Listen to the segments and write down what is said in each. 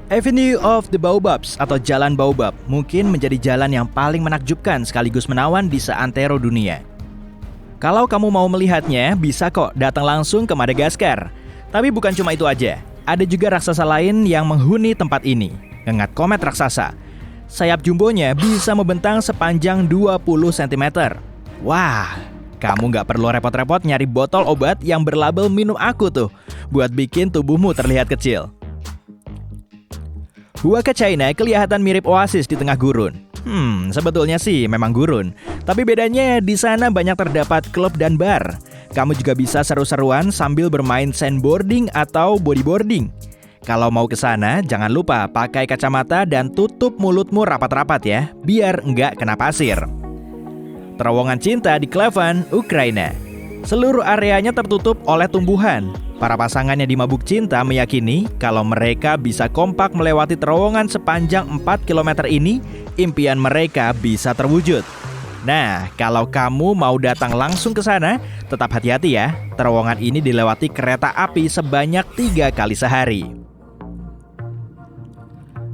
Avenue of the Baobabs atau Jalan Baobab mungkin menjadi jalan yang paling menakjubkan sekaligus menawan di seantero dunia. Kalau kamu mau melihatnya, bisa kok datang langsung ke Madagaskar. Tapi bukan cuma itu aja, ada juga raksasa lain yang menghuni tempat ini, ngengat komet raksasa. Sayap jumbonya bisa membentang sepanjang 20 cm. Wah, kamu nggak perlu repot-repot nyari botol obat yang berlabel minum aku tuh, buat bikin tubuhmu terlihat kecil. Huaca China kelihatan mirip oasis di tengah gurun. Sebetulnya sih memang gurun. Tapi bedanya di sana banyak terdapat klub dan bar. Kamu juga bisa seru-seruan sambil bermain sandboarding atau bodyboarding. Kalau mau ke sana, jangan lupa pakai kacamata dan tutup mulutmu rapat-rapat ya, biar nggak kena pasir. Terowongan cinta di Kleven, Ukraina. Seluruh areanya tertutup oleh tumbuhan. Para pasangannya di Mabuk Cinta meyakini kalau mereka bisa kompak melewati terowongan sepanjang 4 km ini, impian mereka bisa terwujud. Nah, kalau kamu mau datang langsung ke sana, tetap hati-hati ya. Terowongan ini dilewati kereta api sebanyak 3 kali sehari.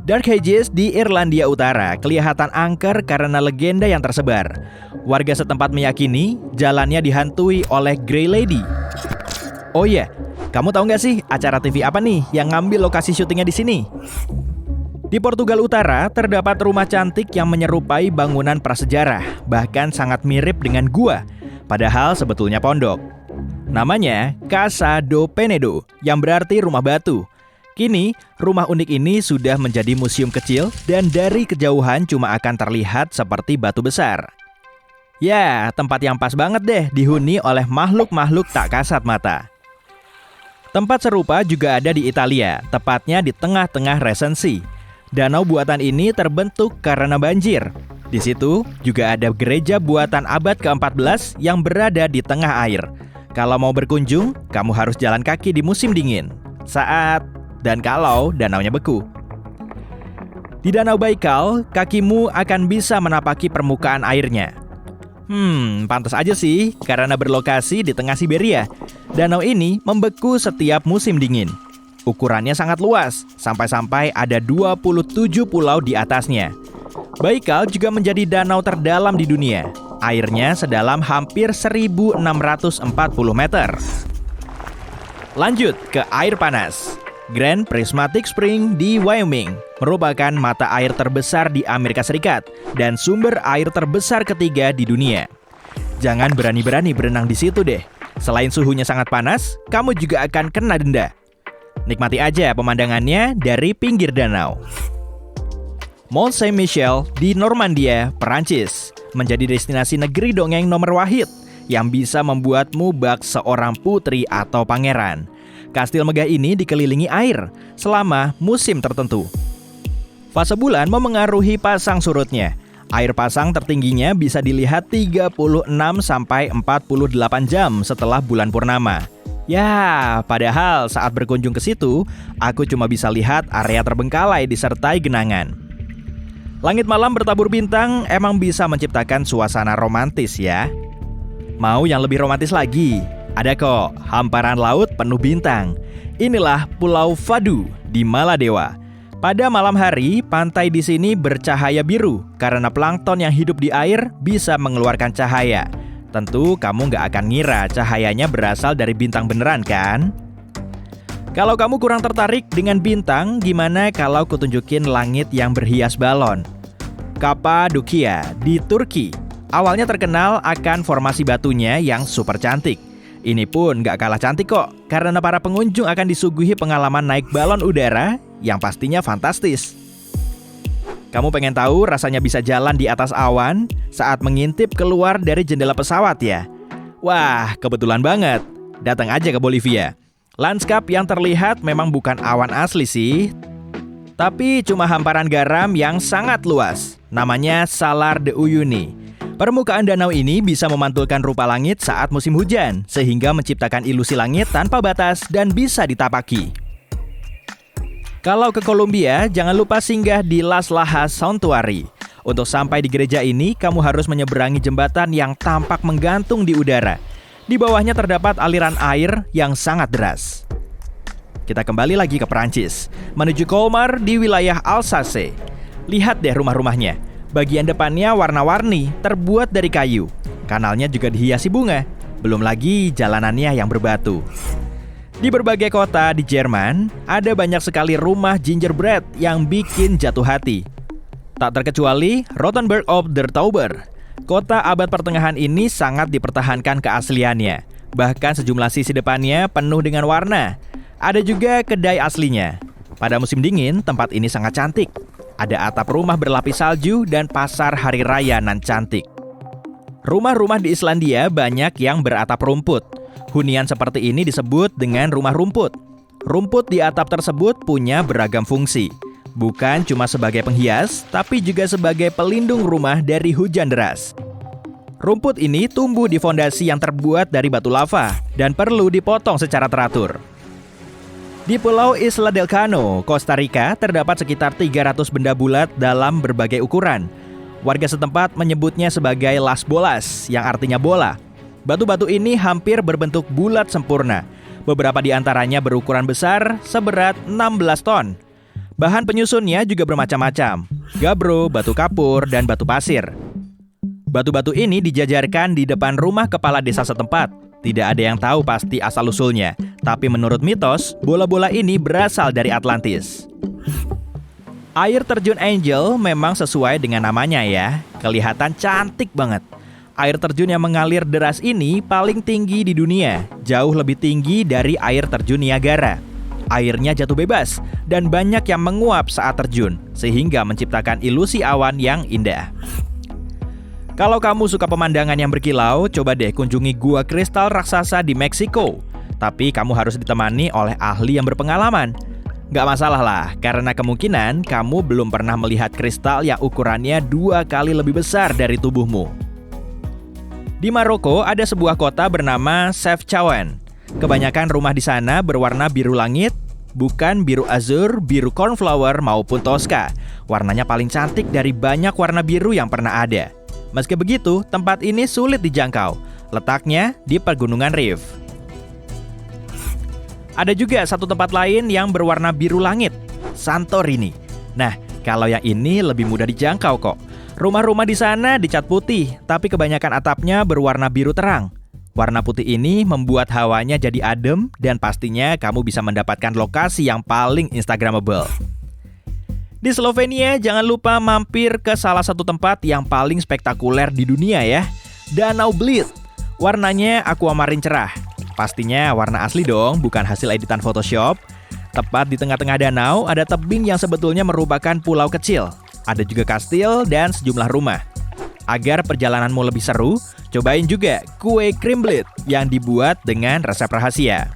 Dark Hedges di Irlandia Utara kelihatan angker karena legenda yang tersebar. Warga setempat meyakini jalannya dihantui oleh Grey Lady. Oh iya, kamu tahu nggak sih acara TV apa nih yang ngambil lokasi syutingnya di sini? Di Portugal Utara terdapat rumah cantik yang menyerupai bangunan prasejarah, bahkan sangat mirip dengan gua, padahal sebetulnya pondok. Namanya Casa do Penedo, yang berarti rumah batu. Kini, rumah unik ini sudah menjadi museum kecil dan dari kejauhan cuma akan terlihat seperti batu besar. Ya, tempat yang pas banget deh dihuni oleh makhluk-makhluk tak kasat mata. Tempat serupa juga ada di Italia, tepatnya di tengah-tengah Resensi. Danau buatan ini terbentuk karena banjir. Di situ juga ada gereja buatan abad ke-14 yang berada di tengah air. Kalau mau berkunjung, kamu harus jalan kaki di musim dingin, saat dan kalau danaunya beku. Di Danau Baikal, kakimu akan bisa menapaki permukaan airnya. Pantas aja sih, karena berlokasi di tengah Siberia. Danau ini membeku setiap musim dingin. Ukurannya sangat luas, sampai-sampai ada 27 pulau di atasnya. Baikal juga menjadi danau terdalam di dunia. Airnya sedalam hampir 1.640 meter. Lanjut ke air panas. Grand Prismatic Spring di Wyoming merupakan mata air terbesar di Amerika Serikat dan sumber air terbesar ketiga di dunia. Jangan berani-berani berenang di situ deh. Selain suhunya sangat panas, kamu juga akan kena denda. Nikmati aja pemandangannya dari pinggir danau. Mont Saint-Michel di Normandia, Perancis, menjadi destinasi negeri dongeng nomor wahid yang bisa membuatmu bak seorang putri atau pangeran. Kastil megah ini dikelilingi air selama musim tertentu. Fase bulan memengaruhi pasang surutnya. Air pasang tertingginya bisa dilihat 36 sampai 48 jam setelah bulan purnama. Ya, padahal saat berkunjung ke situ, aku cuma bisa lihat area terbengkalai disertai genangan. Langit malam bertabur bintang emang bisa menciptakan suasana romantis ya. Mau yang lebih romantis lagi? Ada kok, hamparan laut penuh bintang. Inilah Pulau Fadu di Maladewa. Pada malam hari, pantai di sini bercahaya biru karena plankton yang hidup di air bisa mengeluarkan cahaya. Tentu kamu nggak akan ngira cahayanya berasal dari bintang beneran kan? Kalau kamu kurang tertarik dengan bintang, gimana kalau kutunjukin langit yang berhias balon? Kapadokia di Turki. Awalnya terkenal akan formasi batunya yang super cantik. Ini pun gak kalah cantik kok, karena para pengunjung akan disuguhi pengalaman naik balon udara yang pastinya fantastis. Kamu pengen tahu rasanya bisa jalan di atas awan saat mengintip keluar dari jendela pesawat ya? Wah, kebetulan banget. Datang aja ke Bolivia. Lanskap yang terlihat memang bukan awan asli sih, tapi cuma hamparan garam yang sangat luas. Namanya Salar de Uyuni. Permukaan danau ini bisa memantulkan rupa langit saat musim hujan, sehingga menciptakan ilusi langit tanpa batas dan bisa ditapaki. Kalau ke Kolombia, jangan lupa singgah di Las Lajas Sanctuary. Untuk sampai di gereja ini, kamu harus menyeberangi jembatan yang tampak menggantung di udara. Di bawahnya terdapat aliran air yang sangat deras. Kita kembali lagi ke Perancis, menuju Colmar di wilayah Alsace. Lihat deh rumah-rumahnya. Bagian depannya warna-warni, terbuat dari kayu. Kanalnya juga dihiasi bunga. Belum lagi jalanannya yang berbatu. Di berbagai kota di Jerman, ada banyak sekali rumah gingerbread yang bikin jatuh hati. Tak terkecuali Rothenburg ob der Tauber. Kota abad pertengahan ini sangat dipertahankan keasliannya. Bahkan sejumlah sisi depannya penuh dengan warna. Ada juga kedai aslinya. Pada musim dingin, tempat ini sangat cantik. Ada atap rumah berlapis salju dan pasar hari raya nan cantik. Rumah-rumah di Islandia banyak yang beratap rumput. Hunian seperti ini disebut dengan rumah rumput. Rumput di atap tersebut punya beragam fungsi. Bukan cuma sebagai penghias, tapi juga sebagai pelindung rumah dari hujan deras. Rumput ini tumbuh di fondasi yang terbuat dari batu lava dan perlu dipotong secara teratur. Di Pulau Isla del Cano, Costa Rica, terdapat sekitar 300 benda bulat dalam berbagai ukuran. Warga setempat menyebutnya sebagai las bolas, yang artinya bola. Batu-batu ini hampir berbentuk bulat sempurna. Beberapa di antaranya berukuran besar, seberat 16 ton. Bahan penyusunnya juga bermacam-macam, gabbro, batu kapur, dan batu pasir. Batu-batu ini dijajarkan di depan rumah kepala desa setempat. Tidak ada yang tahu pasti asal-usulnya, tapi menurut mitos, bola-bola ini berasal dari Atlantis. Air terjun Angel memang sesuai dengan namanya ya, kelihatan cantik banget. Air terjun yang mengalir deras ini paling tinggi di dunia, jauh lebih tinggi dari air terjun Niagara. Airnya jatuh bebas, dan banyak yang menguap saat terjun, sehingga menciptakan ilusi awan yang indah. Kalau kamu suka pemandangan yang berkilau, coba deh kunjungi Gua Kristal Raksasa di Meksiko. Tapi kamu harus ditemani oleh ahli yang berpengalaman. Nggak masalah lah, karena kemungkinan kamu belum pernah melihat kristal yang ukurannya 2 kali lebih besar dari tubuhmu. Di Maroko ada sebuah kota bernama Chefchaouen. Kebanyakan rumah di sana berwarna biru langit, bukan biru azur, biru cornflower maupun Tosca. Warnanya paling cantik dari banyak warna biru yang pernah ada. Meski begitu, tempat ini sulit dijangkau. Letaknya di Pegunungan Rif. Ada juga satu tempat lain yang berwarna biru langit, Santorini. Nah, kalau yang ini lebih mudah dijangkau kok. Rumah-rumah di sana dicat putih, tapi kebanyakan atapnya berwarna biru terang. Warna putih ini membuat hawanya jadi adem dan pastinya kamu bisa mendapatkan lokasi yang paling instagramable. Di Slovenia, jangan lupa mampir ke salah satu tempat yang paling spektakuler di dunia ya, Danau Bled. Warnanya aquamarine cerah. Pastinya warna asli dong, bukan hasil editan Photoshop. Tepat di tengah-tengah danau, ada tebing yang sebetulnya merupakan pulau kecil. Ada juga kastil dan sejumlah rumah. Agar perjalananmu lebih seru, cobain juga kue krim bled yang dibuat dengan resep rahasia.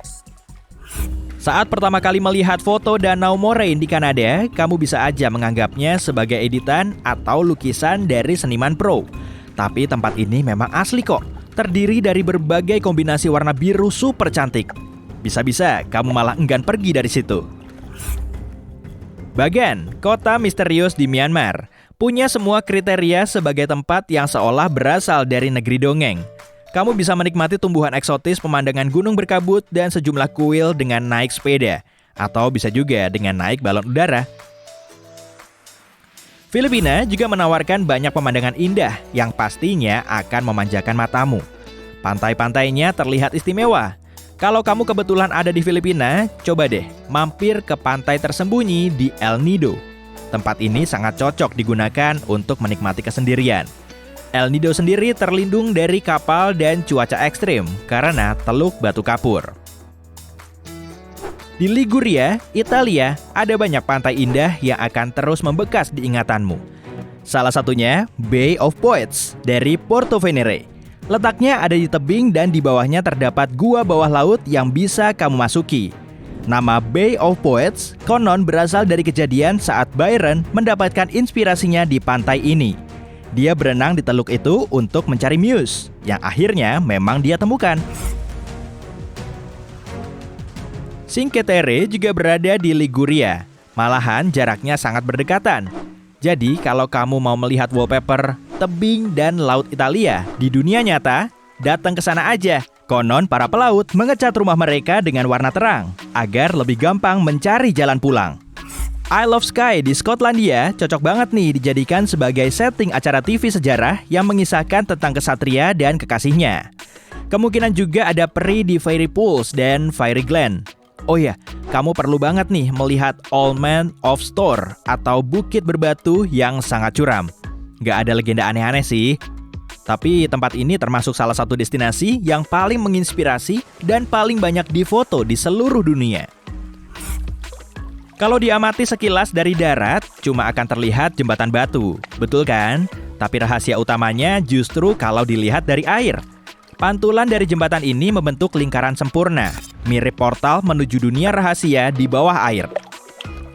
Saat pertama kali melihat foto Danau Moraine di Kanada, kamu bisa aja menganggapnya sebagai editan atau lukisan dari seniman pro. Tapi tempat ini memang asli kok, terdiri dari berbagai kombinasi warna biru super cantik. Bisa-bisa kamu malah enggan pergi dari situ. Bagan, kota misterius di Myanmar, punya semua kriteria sebagai tempat yang seolah berasal dari negeri dongeng. Kamu bisa menikmati tumbuhan eksotis, pemandangan gunung berkabut, dan sejumlah kuil dengan naik sepeda. Atau bisa juga dengan naik balon udara. Filipina juga menawarkan banyak pemandangan indah yang pastinya akan memanjakan matamu. Pantai-pantainya terlihat istimewa. Kalau kamu kebetulan ada di Filipina, coba deh mampir ke pantai tersembunyi di El Nido. Tempat ini sangat cocok digunakan untuk menikmati kesendirian. El Nido sendiri terlindung dari kapal dan cuaca ekstrim karena teluk batu kapur. Di Liguria, Italia, ada banyak pantai indah yang akan terus membekas di ingatanmu. Salah satunya Bay of Poets dari Porto Venere. Letaknya ada di tebing dan di bawahnya terdapat gua bawah laut yang bisa kamu masuki. Nama Bay of Poets konon berasal dari kejadian saat Byron mendapatkan inspirasinya di pantai ini. Dia berenang di teluk itu untuk mencari muse, yang akhirnya memang dia temukan. Cinque Terre juga berada di Liguria. Malahan jaraknya sangat berdekatan. Jadi kalau kamu mau melihat wallpaper, tebing, dan laut Italia di dunia nyata, datang ke sana aja. Konon para pelaut mengecat rumah mereka dengan warna terang agar lebih gampang mencari jalan pulang. Isle of Skye di Skotlandia cocok banget nih dijadikan sebagai setting acara TV sejarah yang mengisahkan tentang kesatria dan kekasihnya. Kemungkinan juga ada peri di Fairy Pools dan Fairy Glen. Oh ya, kamu perlu banget nih melihat Old Man of Storr atau Bukit Berbatu yang sangat curam. Gak ada legenda aneh-aneh sih. Tapi tempat ini termasuk salah satu destinasi yang paling menginspirasi dan paling banyak difoto di seluruh dunia. Kalau diamati sekilas dari darat, cuma akan terlihat jembatan batu, betul kan? Tapi rahasia utamanya justru kalau dilihat dari air. Pantulan dari jembatan ini membentuk lingkaran sempurna, mirip portal menuju dunia rahasia di bawah air.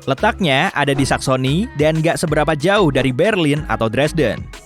Letaknya ada di Saksoni dan gak seberapa jauh dari Berlin atau Dresden.